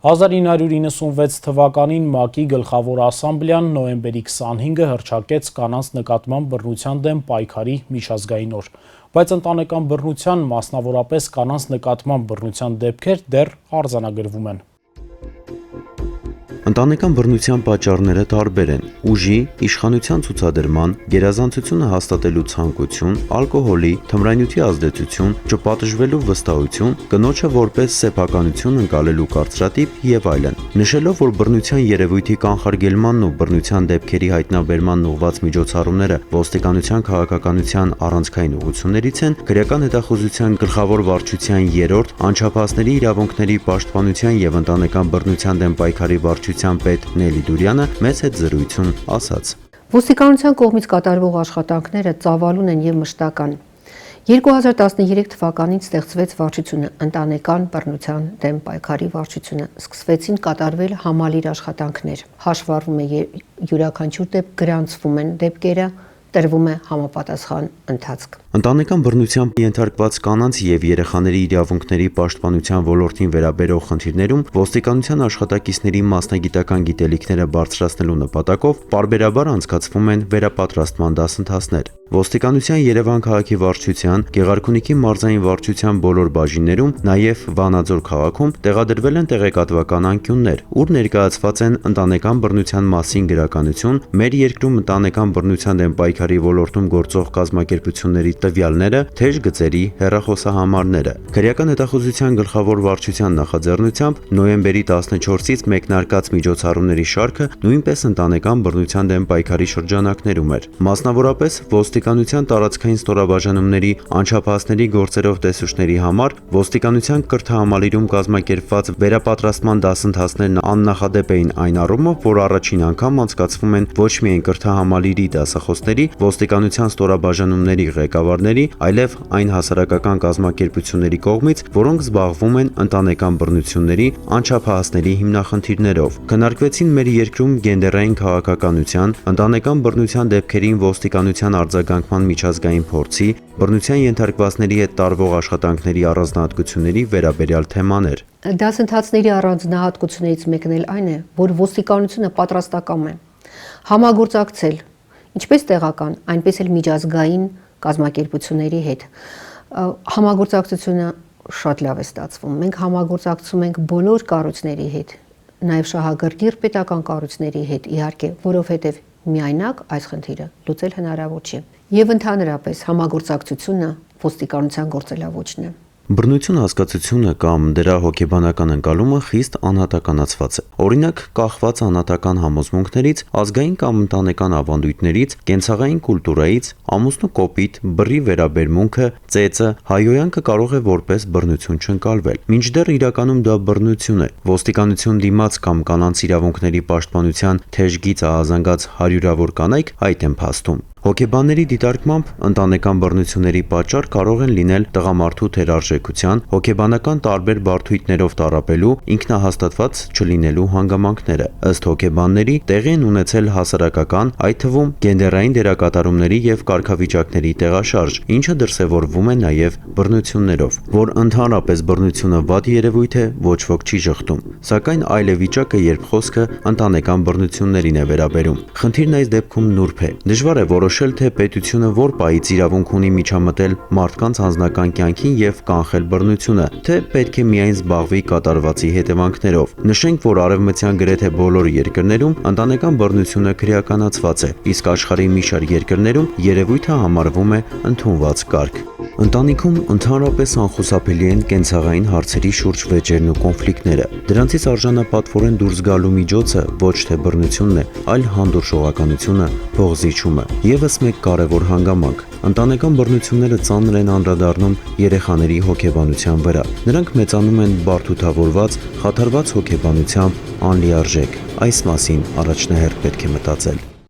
1996 թվականին ՄԱԿ-ի գլխավոր ասամբլեան նոյեմբերի 25-ը հռչակեց կանանց նկատմամբ բռնության դեմ պայքարի միջազգային օր, բայց ընտանեկան բռնության, մասնավորապես կանանց նկատմամբ բռնության դեպքեր դեռ արձանագրվում են։ Ընտանեկան բռնության պատճառները տարբեր են՝ ուժի, իշխանության ցուցադրման, գերազանցությունը հաստատելու ցանկություն, ալկոհոլի, թմրանյութի ազդեցություն, չպատժվելու վստահություն, կնոջը որպես սեփականություն ընկալելու կարծրատիպ եւ այլն։ Նշելով, որ բռնության երևույթի կանխարգելմանն ու բռնության դեպքերի հայտնաբերմանն ուղղված միջոցառումները ոստիկանության քաղաքականության առանցքային ուղղություններից են, քրեական հետախուզության գլխավոր վարչության 3-րդ անչափահասների իրավունքների պաշտպանության եւ ընտանեկան բռնության դեմ պայքարի վարչության պետ Նելի Դուրյանը մեծ հետ զրույցում ասաց. Ոստիկանության կողմից կատարվող աշխատանքները ծավալուն են եւ մշտական։ 2013 թվականին ստեղծվեց վարչությունը, ընտանեկան բռնության դեմ պայքարի վարչությունը, սկսվեցին կատարվել համալիր աշխատանքներ, հաշվառվում է յուրաքանչյուր դեպք, գրանցվում են դեպքերը, տրվում է համապատասխան ընթացք։ Ընտանեկան բռնությամբ ենթարկված կանանց եւ երեխաների իրավունքների պաշտպանության ոլորտին վերաբերող խնդիրներում ոստիկանության աշխատակիցների մասնագիտական գիտելիքները բարձրացնելու նպատակով պարբերաբար անցկացվում են վերապատրաստման դասընթացներ։ Ոստիկանության Երևան քաղաքի վարչության, Գեղարքունիքի մարզային վարչության բոլոր բաժիններում, նաեւ Վանաձոր քաղաքում տեղադրվել են տեղեկատվական անկյուններ, ուր ներկայացված են ընտանեկան բռնության մասին գրականություն, մեր երկրում ընտանեկան բռնության դեմ պայքարի ոլորտում գործող կազմակերպությունների տվյալները, թեժ գծերի հեռախոսահամարները։ Քրեական հետախուզության գլխավոր վարչության նախաձեռնությամբ նոյեմբերի 14-ից մեկնարկած միջոցառումների շարքը նույնպես ընտանեկան բռնության դեմ պայքարի շրջանակներում էր։ Մասնավորապես ոստիկանության տարածքային ստորաբաժանումների անչափահասների գործերով տեսուչների համար ոստիկանության կրթահամալիրում կազմակերպված վերապատրաստման դասընթացներն աննախադեպ էին այն առումով, որ առաջին անգամ անցկացվում են ոչ միայն կրթահամալիրի դասախոսների, ոստիկանության ստորաբաժանումների ղեկավարների, այլև այն հասարակական կազմակերպությունների կողմից, որոնք զբաղվում են ընտանեկան բռնությունների, անչափահասների հիմնախնդիրներով։ Քննարկվեցին մեր երկրում գենդերային քաղաքականության, ընտանեկան բռնության դեպքերին ոստիկանության արձագանքման միջազգային փորձի, բռնության ենթարկվածների հետ տարվող աշխատանքների առանձնահատկությունների վերաբերյալ թեմաներ։ Դասընթացների առանձնահատկություններից մեկն էլ այն է, որ ոստիկանությունը պատրաստակամ է համագործակցել ինչպես տեղական, այնպես էլ միջազգային կազմակերպությունների հետ։ Համագործակցությունը շատ լավ է ստացվում։ Մենք համագործակցում ենք բոլոր կառույցների հետ, նաև շահագրգիռ պետական կառույցների հետ, իհարկե, որովհետև միայնակ այս խնդիրը լուծել հնարավոր չի։ Եվ ընդհանրապես համագործակցությունը ոստիկանության գործելավոճն է։ Բռնություն հասկացությունը կամ դրա հոգեբանական ընկալումը խիստ անհատականացված է։ Օրինակ, կախված անհատական համոզմունքներից, ազգային կամ ընտանեկան ավանդույթներից, կենցաղային կուլտուրայից, ամուսնու կոպիտ, բռի վերաբերմունքը, ծեծը, հայհոյանքը կարող է որպես բռնություն չընկալվել։ Մինչդեռ իրականում դա բռնություն է։ Ոստիկանություն դիմաց կամ կանանց իրավունքների պաշտպանության թեժ գիծ ահազանգած հարյուրավոր կանայք այդ են փաստում։ Հոգեբանների դիտարկմամբ ընտանեկան բռնությունների պատճառ կարող են լինել տղամարդու թերարժեքության, հոգեբանական տարբեր բարդույթներով տառապելու, ինքնահաստատված չլինելու հանգամանքները։ Ըստ հոգեբանների, տեղի են ունեցել հասարակական, այդ թվում գենդերային դերակատարումների եւ կարգավիճակների տեղաշարժ, ինչը դրսեւորվում է նաեւ բռնություններով։ Որ ընդհանրապես բռնությունը վատ երևույթ է, ոչ ոք չի ժխտում, սակայն այլ է վիճակը, երբ խոսքը ընտանեկան բռնություններին է վերաբերում։ Խնդիրն այս դեպքում նուրբ է։ Դժվար է որոշել, թե պետությունը որ պահից իրավունք ունի միջամտել մարդկանց անձնական կյանքին եւ կանխել բռնությունը, թե պետք է միայն զբաղվի կատարվածի հետևանքներով։ Նշենք, որ արևմտյան գրեթե բոլոր երկրներում ընտանեկան բռնությունը քրեականացված է, իսկ աշխարհի մի շարք երկրներում երևույթը համարվում է ընդունված կարգ։ Ընտանիքում ընդհանրապես անխուսափելի են կենցաղային հարցերի շուրջ վեճերն ու կոնֆլիկտները։ Դրանցից արժանապատվորեն դուրս գալու միջոցը ոչ թե բռնությունն է, այլ հանդուրժողականությունը, փողզիչումը։ Եվս մեկ կարևոր հանգամանք։ Ընտանեկան բռնությունները ծանր են անդրադառնում երեխաների հոգեբանության վրա։ Նրանք մեծանում են բարդութավորված, խաթարված հոգեբանությամբ, անլիարժեք։ Այս մասին առաջնահերթ պետք է մտածել։